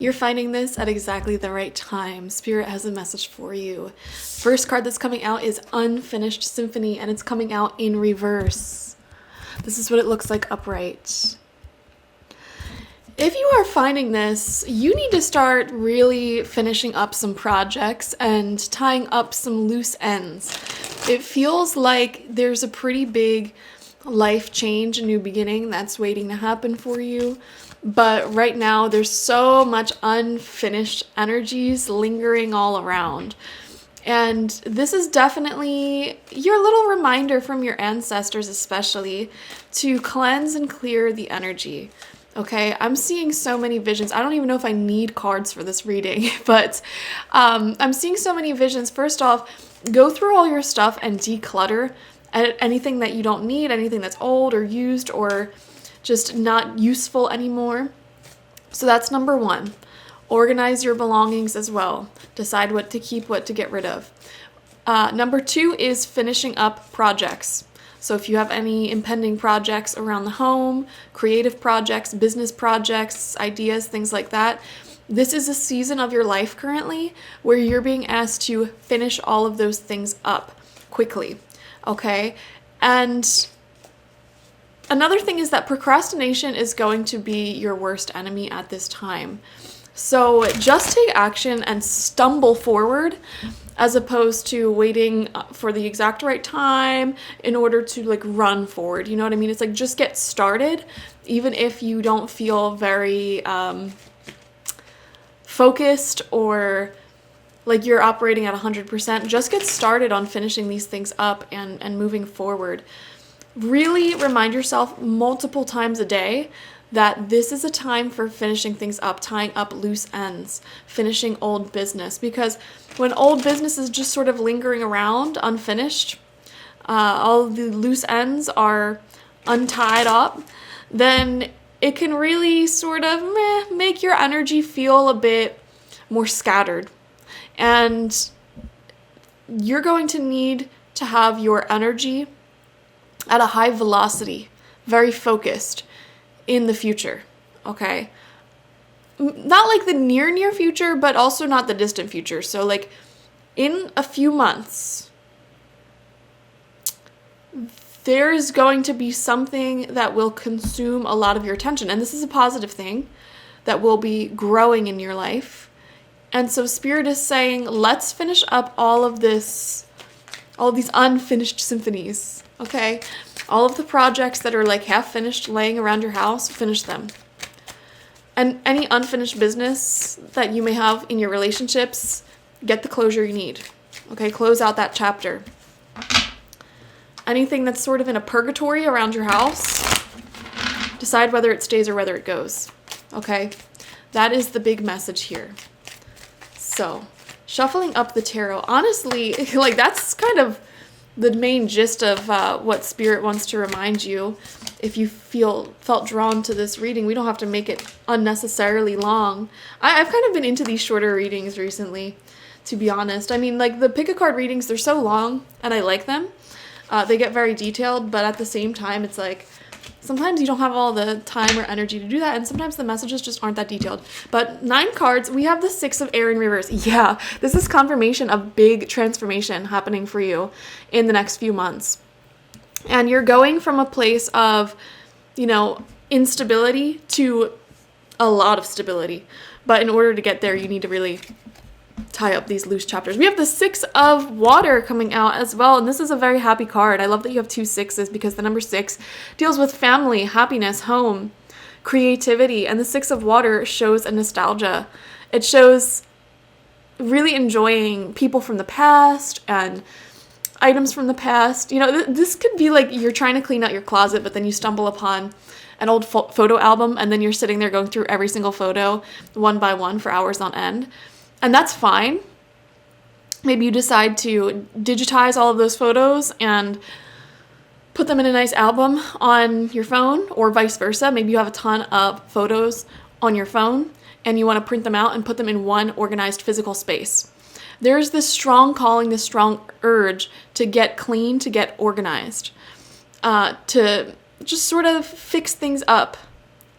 You're finding this at exactly the right time. Spirit has a message for you. First card that's coming out is Unfinished Symphony, and it's coming out in reverse. This is what it looks like upright. If you are finding this, you need to start really finishing up some projects and tying up some loose ends. It feels like there's a pretty big life change, a new beginning that's waiting to happen for you. But right now, there's so much unfinished energies lingering all around. And this is definitely your little reminder from your ancestors, especially, to cleanse and clear the energy. Okay, I'm seeing so many visions. I don't even know if I need cards for this reading, but I'm seeing so many visions. First off, go through all your stuff and declutter anything that you don't need, anything that's old or used or just not useful anymore. So that's number one. Organize your belongings as well. Decide what to keep, what to get rid of. Number two is finishing up projects. So if you have any impending projects around the home, creative projects, business projects, ideas, things like that, this is a season of your life currently where you're being asked to finish all of those things up quickly. Okay? And another thing is that procrastination is going to be your worst enemy at this time. So just take action and stumble forward as opposed to waiting for the exact right time in order to like run forward. You know what I mean? It's like just get started, even if you don't feel very focused or like you're operating at 100%. Just get started on finishing these things up and moving forward. Really remind yourself multiple times a day that this is a time for finishing things up, tying up loose ends, finishing old business. Because when old business is just sort of lingering around unfinished, all of the loose ends are untied up, then it can really sort of make your energy feel a bit more scattered. And you're going to need to have your energy at a high velocity, very focused in the future, okay? Not like the near future, but also not the distant future. So like in a few months, there's going to be something that will consume a lot of your attention. And this is a positive thing that will be growing in your life. And so Spirit is saying, let's finish up all of these unfinished symphonies, okay? All of the projects that are like half finished laying around your house, finish them. And any unfinished business that you may have in your relationships, get the closure you need, okay? Close out that chapter. Anything that's sort of in a purgatory around your house, decide whether it stays or whether it goes, okay? That is the big message here. So, shuffling up the tarot, honestly, like that's kind of the main gist of what Spirit wants to remind you. If you felt drawn to this reading, we don't have to make it unnecessarily long. I've kind of been into these shorter readings recently, to be honest. I mean, like the pick a card readings, they're so long, and I like them. They get very detailed, but at the same time, it's like sometimes you don't have all the time or energy to do that, and sometimes the messages just aren't that detailed. But 9 cards, we have the 6 of Air in reverse. Yeah, this is confirmation of big transformation happening for you in the next few months. And you're going from a place of, instability to a lot of stability. But in order to get there, you need to really tie up these loose chapters. We have the 6 of Water coming out as well, and this is a very happy card. I love that you have 2 6s because the number 6 deals with family, happiness, home, creativity, and the 6 of Water shows a nostalgia. It shows really enjoying people from the past and items from the past. This could be like you're trying to clean out your closet, but then you stumble upon an old photo album, and then you're sitting there going through every single photo one by one for hours on end. And that's fine. Maybe you decide to digitize all of those photos and put them in a nice album on your phone, or vice versa. Maybe you have a ton of photos on your phone and you want to print them out and put them in one organized physical space. There's this strong calling, this strong urge to get clean, to get organized, to just sort of fix things up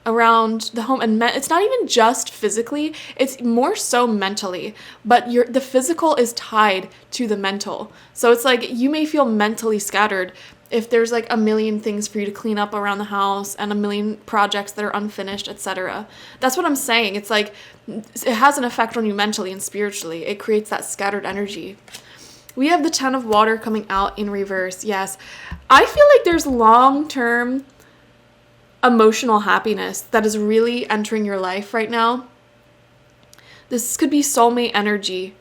around the home. And it's not even just physically, it's more so mentally, but the physical is tied to the mental. So it's like you may feel mentally scattered if there's like a million things for you to clean up around the house and a million projects that are unfinished, etc. That's what I'm saying. It's like it has an effect on you mentally and spiritually. It creates that scattered energy. We have the 10 of water coming out in reverse. Yes. I feel like there's long-term emotional happiness that is really entering your life right now. This could be soulmate energy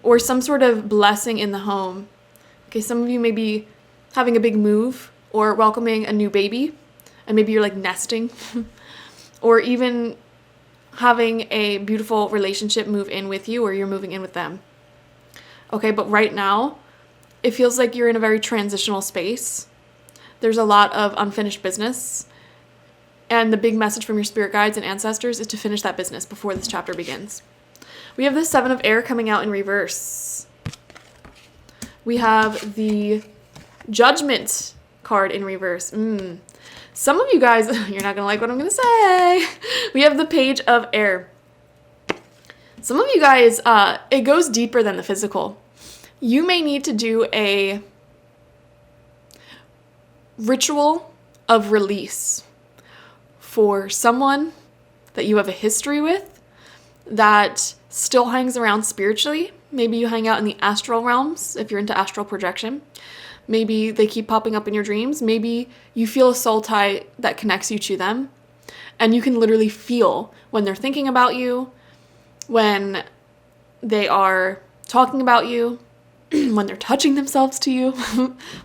or some sort of blessing in the home. Okay, some of you may be having a big move or welcoming a new baby, and maybe you're like nesting or even having a beautiful relationship move in with you, or you're moving in with them. Okay, but right now it feels like you're in a very transitional space. There's a lot of unfinished business, and the big message from your spirit guides and ancestors is to finish that business before this chapter begins. We have the 7 of air coming out in reverse. We have the Judgment card in reverse. Some of you guys, you're not going to like what I'm going to say. We have the Page of air. Some of you guys, it goes deeper than the physical. You may need to do a ritual of release for someone that you have a history with that still hangs around spiritually. Maybe you hang out in the astral realms if you're into astral projection. Maybe they keep popping up in your dreams. Maybe you feel a soul tie that connects you to them. And you can literally feel when they're thinking about you, when they are talking about you, when they're touching themselves to you,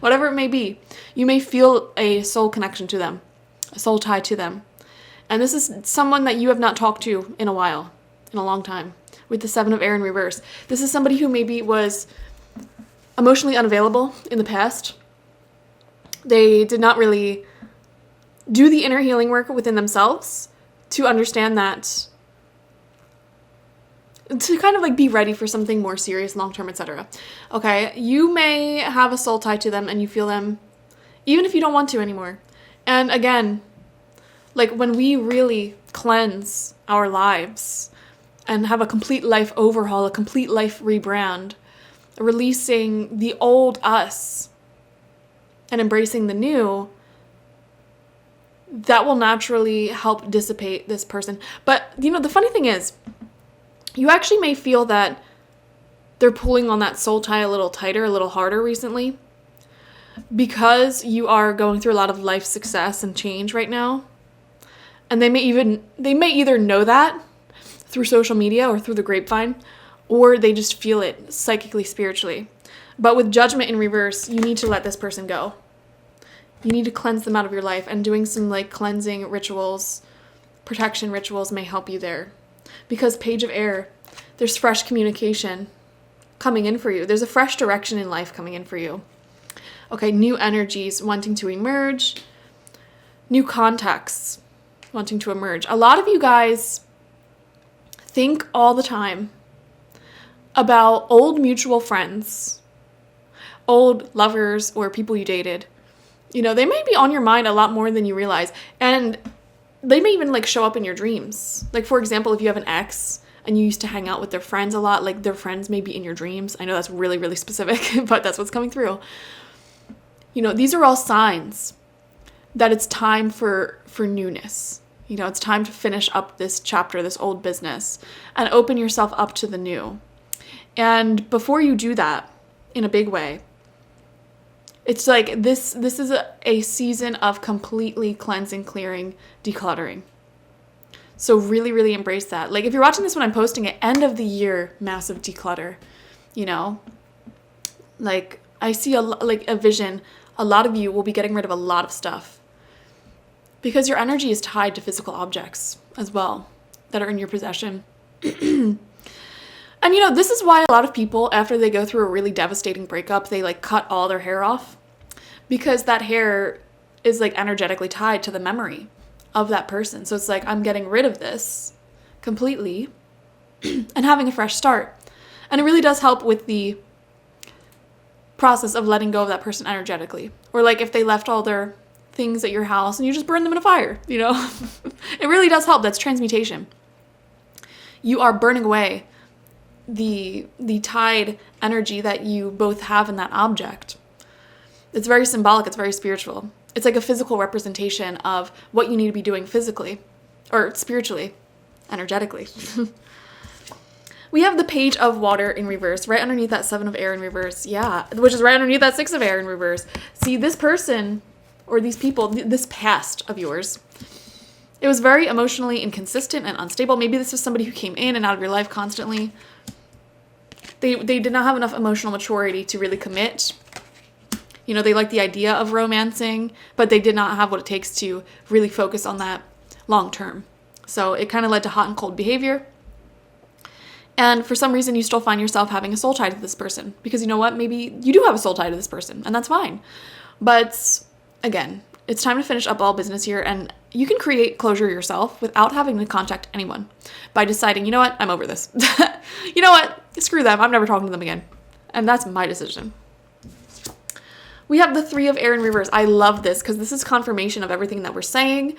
whatever it may be. You may feel a soul connection to them, a soul tie to them. And this is someone that you have not talked to in a while, in a long time, with the 7 of air in reverse. This is somebody who maybe was emotionally unavailable in the past. They did not really do the inner healing work within themselves to understand that, to kind of like be ready for something more serious, long-term, etc. Okay, you may have a soul tie to them and you feel them even if you don't want to anymore. And again, like when we really cleanse our lives and have a complete life overhaul, a complete life rebrand, releasing the old us and embracing the new, that will naturally help dissipate this person. But, you know, the funny thing is, you actually may feel that they're pulling on that soul tie a little tighter, a little harder recently, because you are going through a lot of life success and change right now. And they may either know that through social media or through the grapevine, or they just feel it psychically, spiritually. But with Judgment in reverse, you need to let this person go. You need to cleanse them out of your life, and doing some like cleansing rituals, protection rituals may help you there. Because Page of air, there's fresh communication coming in for you. There's a fresh direction in life coming in for you. Okay, new energies wanting to emerge, new contacts wanting to emerge. A lot of you guys think all the time about old mutual friends, old lovers, or people you dated. You know, they may be on your mind a lot more than you realize. And they may even like show up in your dreams. Like, for example, if you have an ex and you used to hang out with their friends a lot, like their friends may be in your dreams. I know that's really, really specific, but that's what's coming through. You know, these are all signs that it's time for newness. You know, it's time to finish up this chapter, this old business, and open yourself up to the new. And before you do that in a big way, it's like this is a season of completely cleansing, clearing, decluttering. So really, really embrace that. Like if you're watching this when I'm posting it, end of the year, massive declutter, you know? Like I see a vision. A lot of you will be getting rid of a lot of stuff because your energy is tied to physical objects as well that are in your possession. And, you know, this is why a lot of people, after they go through a really devastating breakup, they, like, cut all their hair off. Because that hair is, like, energetically tied to the memory of that person. So it's like, I'm getting rid of this completely and having a fresh start. And it really does help with the process of letting go of that person energetically. Or, like, if they left all their things at your house and you just burn them in a fire, you know? It really does help. That's transmutation. You are burning away the tide energy that you both have in that object. It's very symbolic. It's very spiritual. It's like a physical representation of what you need to be doing physically or spiritually, energetically. We have the Page of Water in reverse, right underneath that 7 of Air in reverse. Yeah, which is right underneath that 6 of Air in reverse. See, this person or these people, this past of yours, it was very emotionally inconsistent and unstable. Maybe this was somebody who came in and out of your life constantly. They did not have enough emotional maturity to really commit. You know, they like the idea of romancing, but they did not have what it takes to really focus on that long term. So it kind of led to hot and cold behavior. And for some reason, you still find yourself having a soul tie to this person. Because you know what? Maybe you do have a soul tie to this person, and that's fine. But again, it's time to finish up all business here, and you can create closure yourself without having to contact anyone by deciding, you know what? I'm over this. You know what? Screw them. I'm never talking to them again. And that's my decision. We have the 3 of Air in reverse. I love this because this is confirmation of everything that we're saying.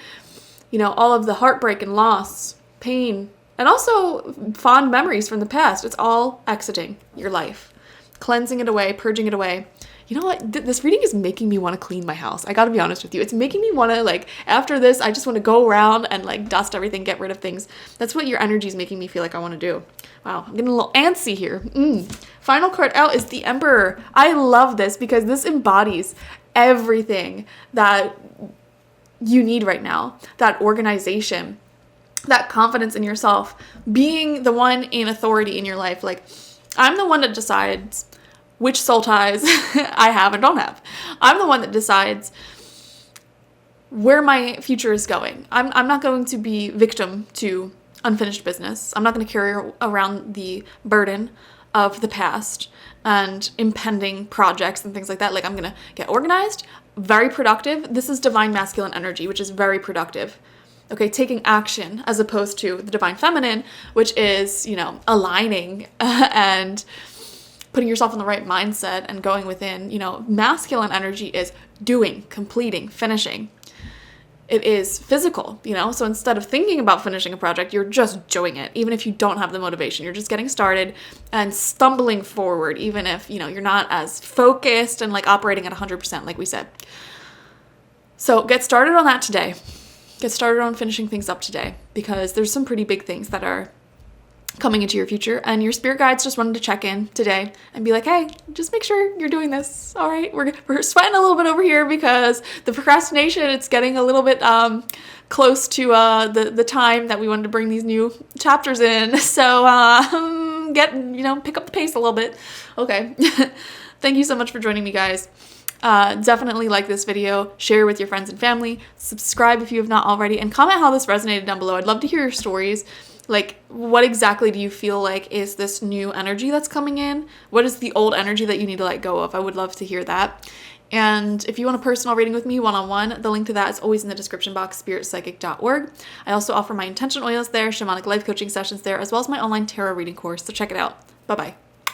You know, all of the heartbreak and loss, pain, and also fond memories from the past. It's all exiting your life, cleansing it away, purging it away. You know what? This reading is making me want to clean my house. I got to be honest with you. It's making me want to, like, after this, I just want to go around and, like, dust everything, get rid of things. That's what your energy is making me feel like I want to do. Wow, I'm getting a little antsy here. Final card out is the Emperor. I love this because this embodies everything that you need right now. That organization, that confidence in yourself, being the one in authority in your life. Like, I'm the one that decides which soul ties I have and don't have. I'm the one that decides where my future is going. I'm not going to be victim to unfinished business. I'm not going to carry around the burden of the past and impending projects and things like that. Like, I'm going to get organized, very productive. This is divine masculine energy, which is very productive. Okay, taking action as opposed to the divine feminine, which is, you know, aligning and putting yourself in the right mindset and going within. You know, masculine energy is doing, completing, finishing. It is physical, you know, so instead of thinking about finishing a project, you're just doing it. Even if you don't have the motivation, you're just getting started and stumbling forward, even if, you know, you're not as focused and like operating at 100% like we said. So get started on that today. Get started on finishing things up today because there's some pretty big things that are coming into your future, and your spirit guides just wanted to check in today and be like, hey, just make sure you're doing this. All right, we're sweating a little bit over here because the procrastination, it's getting a little bit close to the time that we wanted to bring these new chapters in. So pick up the pace a little bit. Okay. Thank you so much for joining me, guys. Definitely like this video, share with your friends and family, subscribe if you have not already, and comment how this resonated down below. I'd love to hear your stories. Like, what exactly do you feel like is this new energy that's coming in? What is the old energy that you need to let go of? I would love to hear that. And if you want a personal reading with me one-on-one, the link to that is always in the description box, spiritpsychic.org. I also offer my intention oils there, shamanic life coaching sessions there, as well as my online tarot reading course. So check it out. Bye-bye.